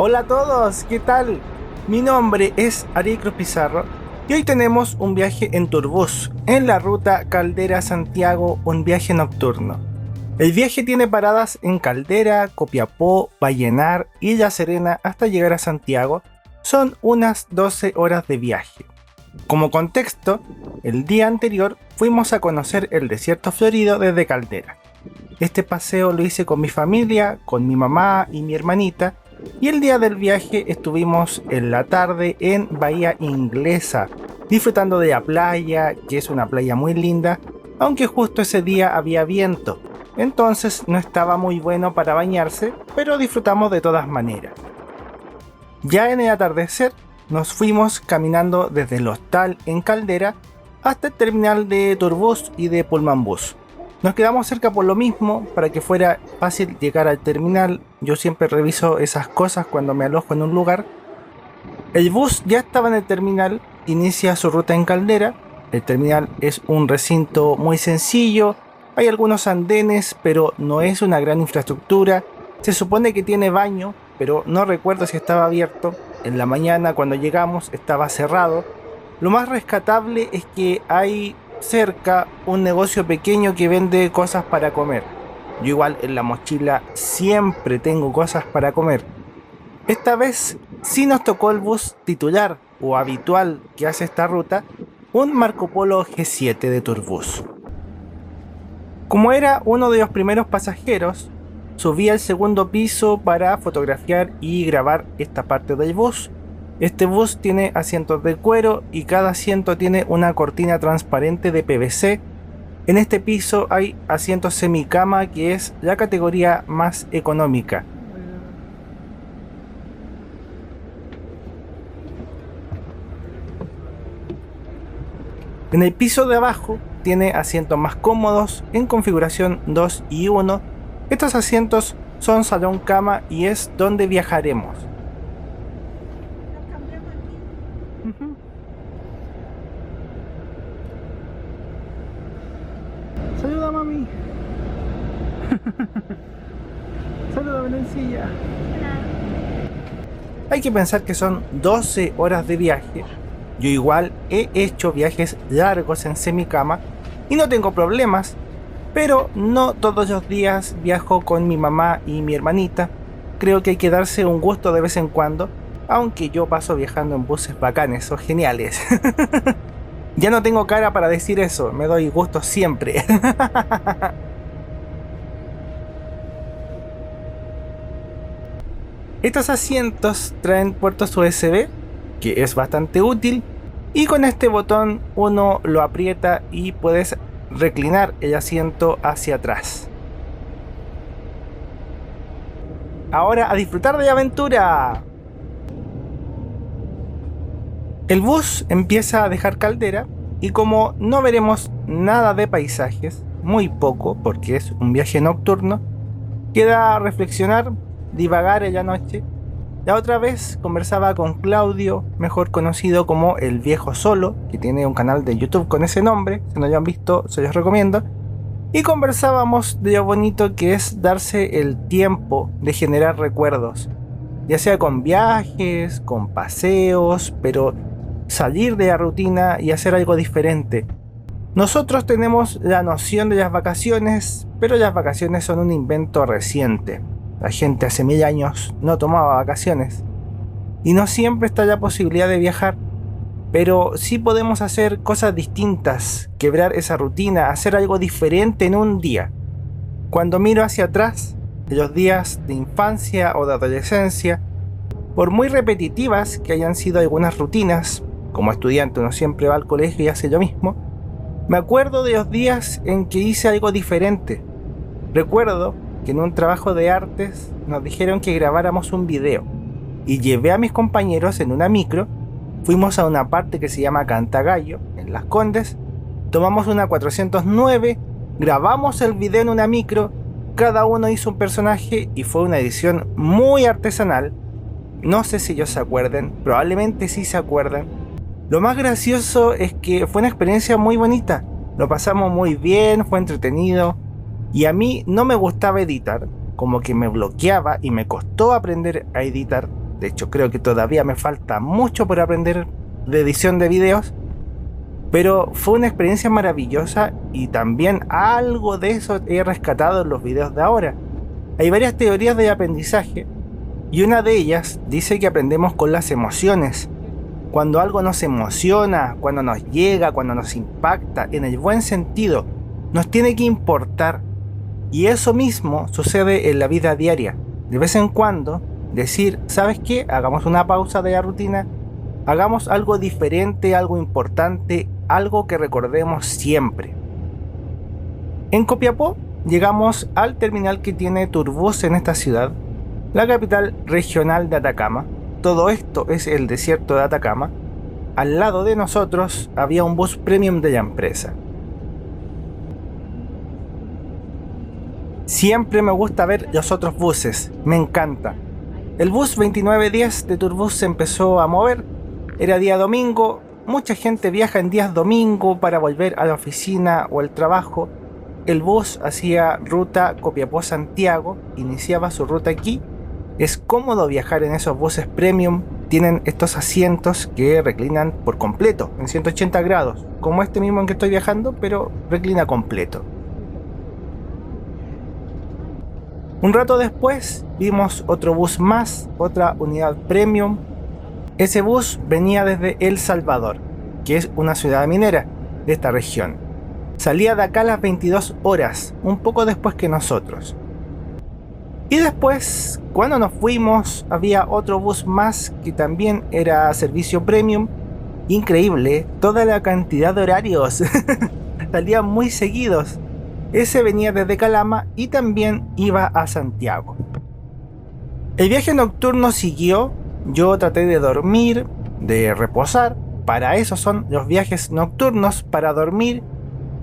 Hola a todos, ¿qué tal? Mi nombre es Ari Cruz Pizarro y hoy tenemos un viaje en Turbus, en la ruta Caldera-Santiago, un viaje nocturno. El viaje tiene paradas en Caldera, Copiapó, Vallenar y La Serena hasta llegar a Santiago. Son unas 12 horas de viaje. Como contexto, el día anterior fuimos a conocer el desierto florido desde Caldera. Este paseo lo hice con mi familia, con mi mamá y mi hermanita, y el día del viaje estuvimos en la tarde en Bahía Inglesa, disfrutando de la playa, que es una playa muy linda, aunque justo ese día había viento, entonces no estaba muy bueno para bañarse, pero disfrutamos de todas maneras. Ya en el atardecer nos fuimos caminando desde el hostal en Caldera hasta el terminal de Turbus y de Pullman Bus. Nos quedamos cerca por lo mismo, para que fuera fácil llegar al terminal. Yo siempre reviso esas cosas cuando me alojo en un lugar. El bus ya estaba en el terminal, inicia su ruta en Caldera. El terminal es un recinto muy sencillo, hay algunos andenes, pero no es una gran infraestructura. Se supone que tiene baño, pero no recuerdo si estaba abierto. En la mañana cuando llegamos estaba cerrado. Lo más rescatable es que hay cerca un negocio pequeño que vende cosas para comer. Yo igual en la mochila siempre tengo cosas para comer. Esta vez sí nos tocó el bus titular o habitual que hace esta ruta, un Marco Polo G7 de Turbus. Como era uno de los primeros pasajeros, subí al segundo piso para fotografiar y grabar esta parte del bus. Este bus tiene asientos de cuero y cada asiento tiene una cortina transparente de PVC. En este piso hay asientos semicama, que es la categoría más económica. En el piso de abajo tiene asientos más cómodos en configuración 2 y 1. Estos asientos son salón cama y es donde viajaremos. Saluda, mami. Saluda, Belencilla. Hay que pensar que son 12 horas de viaje. Yo igual he hecho viajes largos en semicama y no tengo problemas, pero no todos los días viajo con mi mamá y mi hermanita. Creo que hay que darse un gusto de vez en cuando, aunque yo paso viajando en buses bacanes o geniales. Ya no tengo cara para decir eso, me doy gusto siempre. Estos asientos traen puertos USB, que es bastante útil, y con este botón uno lo aprieta y puedes reclinar el asiento hacia atrás. Ahora a disfrutar de la aventura. El bus empieza a dejar Caldera y como no veremos nada de paisajes, muy poco porque es un viaje nocturno, queda reflexionar, divagar en la noche. La otra vez conversaba con Claudio, mejor conocido como El Viejo Solo, que tiene un canal de YouTube con ese nombre. Si no lo han visto, se los recomiendo. Y conversábamos de lo bonito que es darse el tiempo de generar recuerdos, ya sea con viajes, con paseos, pero salir de la rutina y hacer algo diferente. Nosotros tenemos la noción de las vacaciones, pero las vacaciones son un invento reciente. La gente hace 1000 años no tomaba vacaciones y no siempre está la posibilidad de viajar, pero sí podemos hacer cosas distintas, quebrar esa rutina, hacer algo diferente en un día. Cuando miro hacia atrás, de los días de infancia o de adolescencia, por muy repetitivas que hayan sido algunas rutinas, como estudiante uno siempre va al colegio y hace lo mismo, me acuerdo de los días en que hice algo diferente. Recuerdo que en un trabajo de artes nos dijeron que grabáramos un video y llevé a mis compañeros en una micro. Fuimos a una parte que se llama Cantagallo, en Las Condes, tomamos una 409, grabamos el video en una micro, cada uno hizo un personaje y fue una edición muy artesanal. No sé si ellos se acuerden, probablemente sí se acuerdan. Lo más gracioso es que fue una experiencia muy bonita, lo pasamos muy bien, fue entretenido. Y a mí no me gustaba editar, como que me bloqueaba y me costó aprender a editar. De hecho, creo que todavía me falta mucho por aprender de edición de videos, pero fue una experiencia maravillosa y también algo de eso he rescatado en los videos de ahora. Hay varias teorías de aprendizaje y una de ellas dice que aprendemos con las emociones. Cuando algo nos emociona, cuando nos llega, cuando nos impacta, en el buen sentido, nos tiene que importar. Y eso mismo sucede en la vida diaria. De vez en cuando, decir, ¿sabes qué? Hagamos una pausa de la rutina, hagamos algo diferente, algo importante, algo que recordemos siempre. En Copiapó llegamos al terminal que tiene Turbus en esta ciudad, la capital regional de Atacama. Todo esto es el desierto de Atacama. Al lado de nosotros había un bus premium de la empresa. Siempre me gusta ver los otros buses, me encanta. El bus 2910 de Turbus se empezó a mover. Era día domingo, mucha gente viaja en días domingo para volver a la oficina o al trabajo. El bus hacía ruta Copiapó-Santiago, iniciaba su ruta aquí. Es cómodo viajar en esos buses premium, tienen estos asientos que reclinan por completo, en 180 grados, como este mismo en que estoy viajando, pero reclina completo. Un rato después vimos otro bus más, otra unidad premium. Ese bus venía desde El Salvador, que es una ciudad minera de esta región. Salía de acá a las 22 horas, un poco después que nosotros. Y después, cuando nos fuimos, había otro bus más que también era servicio premium. Increíble, toda la cantidad de horarios. Salían muy seguidos. Ese venía desde Calama y también iba a Santiago. El viaje nocturno siguió. Yo traté de dormir, de reposar. Para eso son los viajes nocturnos, para dormir.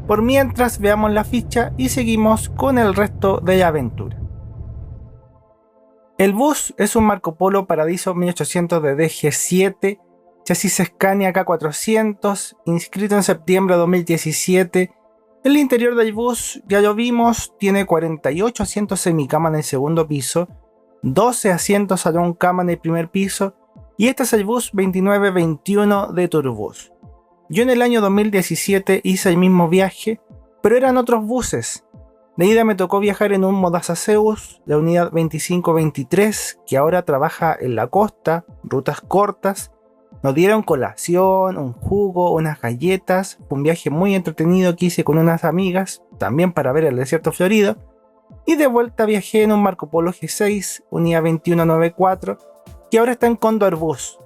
Por mientras veamos la ficha y seguimos con el resto de la aventura. El bus es un Marco Polo Paradiso 1800 de DG7, chasis Scania K400, inscrito en septiembre de 2017. El interior del bus, ya lo vimos, tiene 48 asientos semicama en el segundo piso, 12 asientos salón cama en el primer piso, y este es el bus 2921 de Turbus. Yo en el año 2017 hice el mismo viaje, pero eran otros buses. De ida me tocó viajar en un Modaza Zeus, la unidad 2523, que ahora trabaja en la costa, rutas cortas. Nos dieron colación, un jugo, unas galletas. Fue un viaje muy entretenido que hice con unas amigas, también para ver el desierto florido. Y de vuelta viajé en un Marco Polo G6, unidad 2194, que ahora está en Cóndor Bus.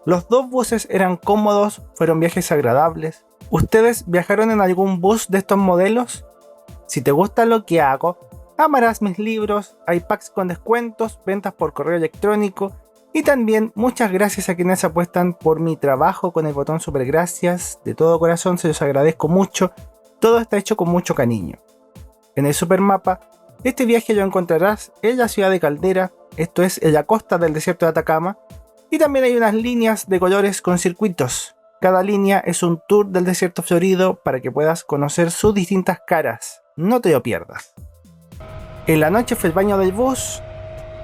Los dos buses eran cómodos, fueron viajes agradables. ¿Ustedes viajaron en algún bus de estos modelos? Si te gusta lo que hago, amarás mis libros, hay packs con descuentos, ventas por correo electrónico y también muchas gracias a quienes apuestan por mi trabajo con el botón super gracias. De todo corazón se los agradezco mucho, todo está hecho con mucho cariño. En el supermapa, este viaje lo encontrarás en la ciudad de Caldera, esto es en la costa del desierto de Atacama, y también hay unas líneas de colores con circuitos. Cada línea es un tour del desierto florido para que puedas conocer sus distintas caras. No te lo pierdas. En la noche fue el baño del bus,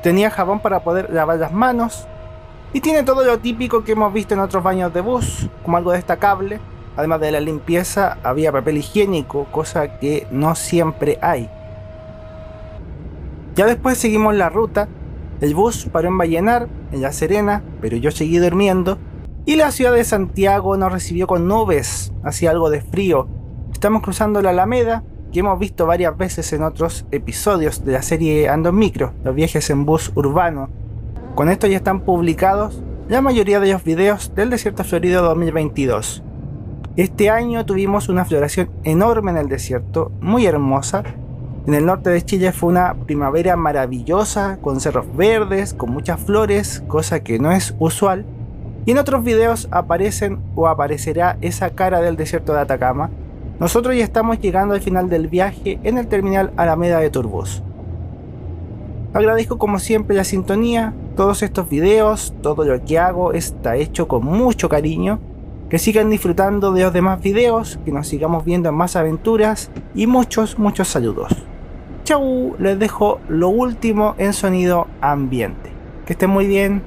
tenía jabón para poder lavar las manos y tiene todo lo típico que hemos visto en otros baños de bus, como algo destacable. Además de la limpieza, había papel higiénico, cosa que no siempre hay. Ya después seguimos la ruta. El bus paró en Vallenar, en La Serena, pero yo seguí durmiendo. Y la ciudad de Santiago nos recibió con nubes, hacía algo de frío. Estamos cruzando la Alameda, que hemos visto varias veces en otros episodios de la serie Ando en Micro, los viajes en bus urbano. Con esto ya están publicados la mayoría de los videos del Desierto Florido 2022. Este año tuvimos una floración enorme en el desierto, muy hermosa. En el norte de Chile fue una primavera maravillosa, con cerros verdes, con muchas flores, cosa que no es usual. Y en otros videos aparecen o aparecerá esa cara del desierto de Atacama. Nosotros ya estamos llegando al final del viaje en el terminal Alameda de Turbus. Agradezco como siempre la sintonía, todos estos videos, todo lo que hago está hecho con mucho cariño. Que sigan disfrutando de los demás videos, que nos sigamos viendo en más aventuras y muchos saludos. Chau, les dejo lo último en sonido ambiente. Que estén muy bien.